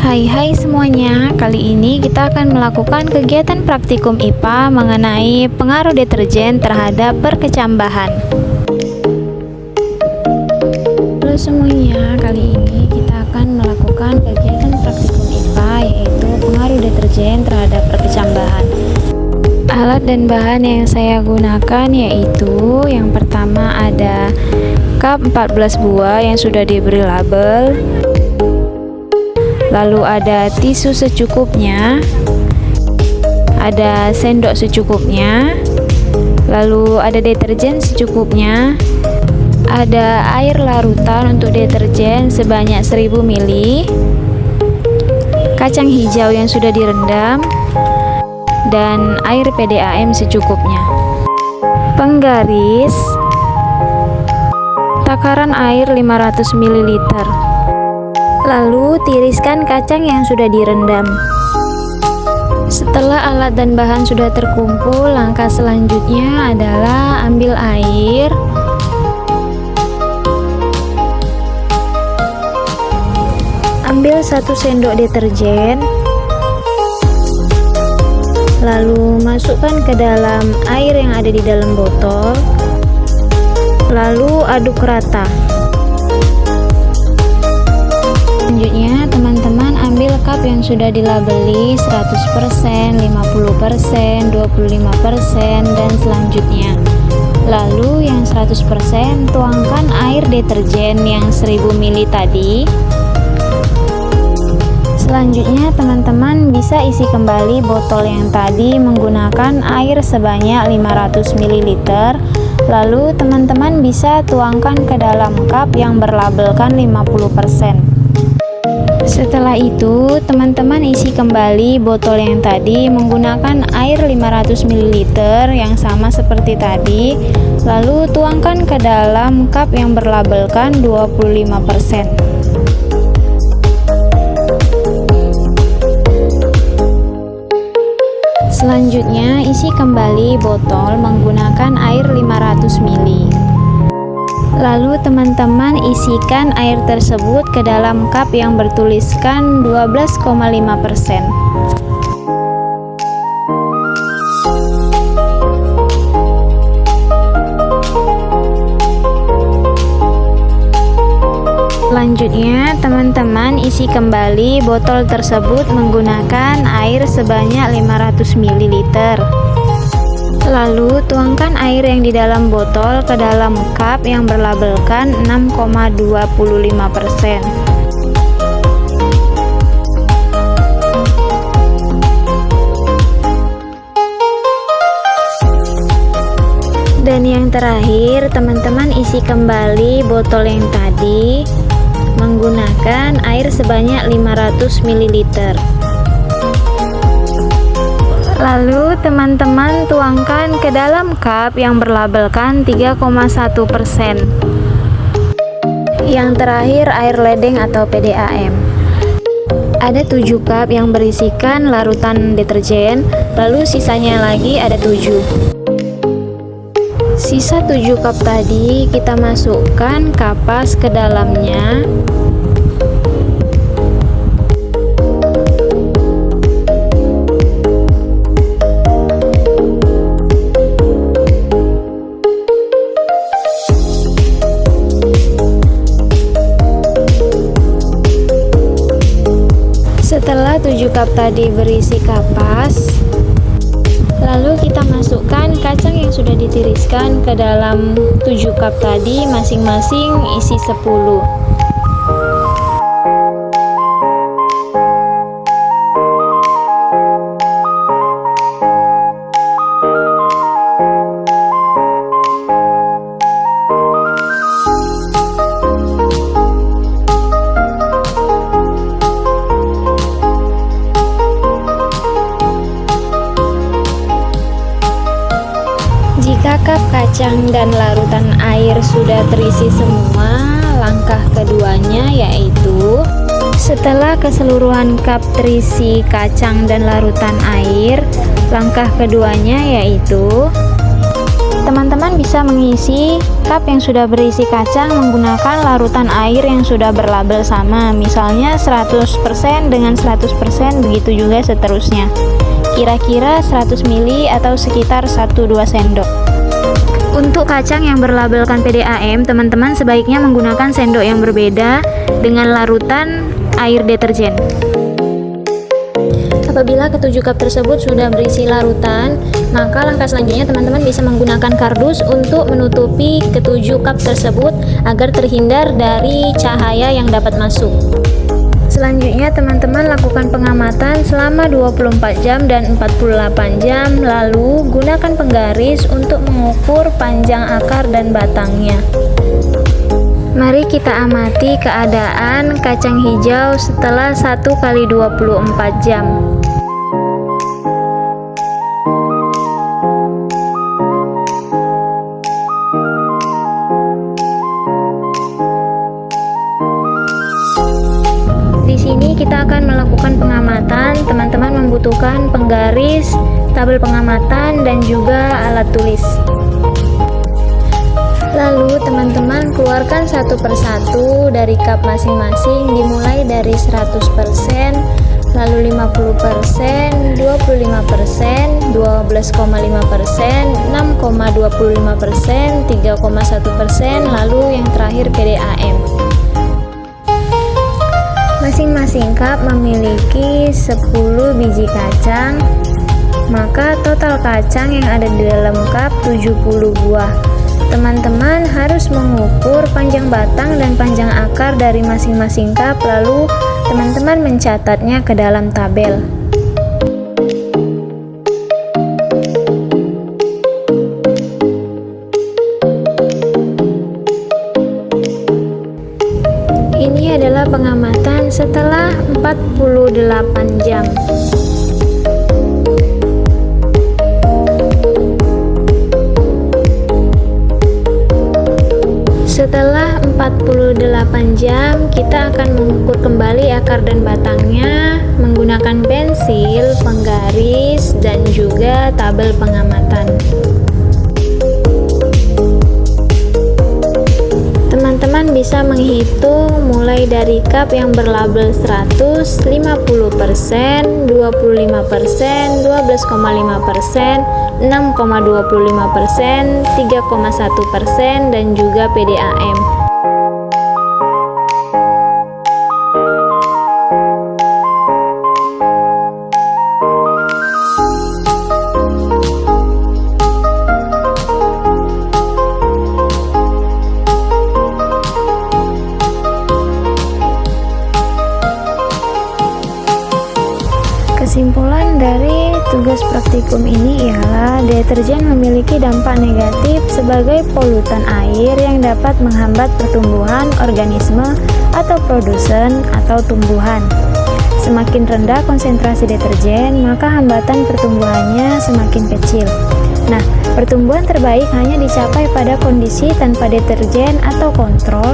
Hai semuanya, kali ini kita akan melakukan kegiatan praktikum IPA mengenai pengaruh deterjen terhadap berkecambahan. Halo semuanya, kali ini kita akan melakukan kegiatan praktikum IPA yaitu pengaruh deterjen terhadap berkecambahan. Alat dan bahan yang saya gunakan yaitu yang pertama ada cup 14 buah yang sudah diberi label. Lalu ada tisu secukupnya, ada sendok secukupnya, lalu ada deterjen secukupnya, ada air larutan untuk deterjen sebanyak 1000 ml, kacang hijau yang sudah direndam, dan air PDAM secukupnya. Penggaris, takaran air 500 ml. Lalu tiriskan kacang yang sudah direndam. Setelah alat dan bahan sudah terkumpul, langkah selanjutnya adalah ambil air, ambil 1 sendok deterjen, lalu masukkan ke dalam air yang ada di dalam botol, lalu aduk rata. Selanjutnya teman-teman ambil cup yang sudah dilabeli 100%, 50%, 25%, dan selanjutnya. Lalu yang 100% tuangkan air deterjen yang 1000 ml tadi. Selanjutnya teman-teman bisa isi kembali botol yang tadi menggunakan air sebanyak 500 ml. Lalu teman-teman bisa tuangkan ke dalam cup yang berlabelkan 50%. Setelah itu, teman-teman isi kembali botol yang tadi menggunakan air 500 ml yang sama seperti tadi, lalu tuangkan ke dalam cup yang berlabelkan 25%. Selanjutnya, isi kembali botol menggunakan air 500 ml. Lalu teman-teman isikan air tersebut ke dalam cup yang bertuliskan 12,5%. Selanjutnya teman-teman isi kembali botol tersebut menggunakan air sebanyak 500 ml. Lalu tuangkan air yang di dalam botol ke dalam cup yang berlabelkan 6,25%. Dan yang terakhir, teman-teman isi kembali botol yang tadi menggunakan air sebanyak 500 ml. Lalu teman-teman tuangkan ke dalam cup yang berlabelkan 3,1%. Yang terakhir air ledeng atau PDAM. Ada 7 cup yang berisikan larutan deterjen, lalu sisanya lagi ada 7. Sisa 7 cup tadi kita masukkan kapas ke dalamnya. Setelah 7 cup tadi berisi kapas, lalu kita masukkan kacang yang sudah ditiriskan ke dalam 7 cup tadi, masing-masing isi 10. Jika cup kacang dan larutan air sudah terisi semua, langkah keduanya yaitu setelah keseluruhan cup terisi kacang dan larutan air, langkah keduanya yaitu Teman-teman bisa mengisi cup yang sudah berisi kacang menggunakan larutan air yang sudah berlabel sama, misalnya 100% dengan 100%, begitu juga seterusnya. Kira-kira 100 ml atau sekitar 1-2 sendok. Untuk kacang yang berlabelkan PDAM, teman-teman sebaiknya menggunakan sendok yang berbeda dengan larutan air deterjen. Apabila ketujuh cup tersebut sudah berisi larutan, maka langkah selanjutnya teman-teman bisa menggunakan kardus untuk menutupi ketujuh cup tersebut agar terhindar dari cahaya yang dapat masuk. Selanjutnya teman-teman lakukan pengamatan selama 24 jam dan 48 jam, lalu gunakan penggaris untuk mengukur panjang akar dan batangnya. Mari kita amati keadaan kacang hijau setelah 1 kali 24 jam. Di sini kita akan melakukan pengamatan. Teman-teman membutuhkan penggaris, tabel pengamatan, dan juga alat tulis. Lalu teman-teman keluarkan satu persatu dari cup masing-masing, dimulai dari 100%, lalu 50%, 25%, 12,5%, 6,25%, 3,1%, lalu yang terakhir PDAM. Masing-masing cup memiliki 10 biji kacang, maka total kacang yang ada di dalam cup 70 buah. Teman-teman harus mengukur panjang batang dan panjang akar dari masing-masing cup, lalu teman-teman mencatatnya ke dalam tabel. Ini adalah pengamatan setelah 48 jam. Setelah 48 jam, kita akan mengukur kembali akar dan batangnya menggunakan pensil, penggaris, dan juga tabel pengamatan. Teman-teman bisa menghitung mulai dari cup yang berlabel 100, 50%, 25%, 12,5%, 6,25%, 3,1%, dan juga PDAM. Kesimpulan dari tugas praktikum ini ialah deterjen memiliki dampak negatif sebagai polutan air yang dapat menghambat pertumbuhan organisme atau produsen atau tumbuhan. Semakin rendah konsentrasi deterjen, maka hambatan pertumbuhannya semakin kecil. Nah, pertumbuhan terbaik hanya dicapai pada kondisi tanpa deterjen atau kontrol,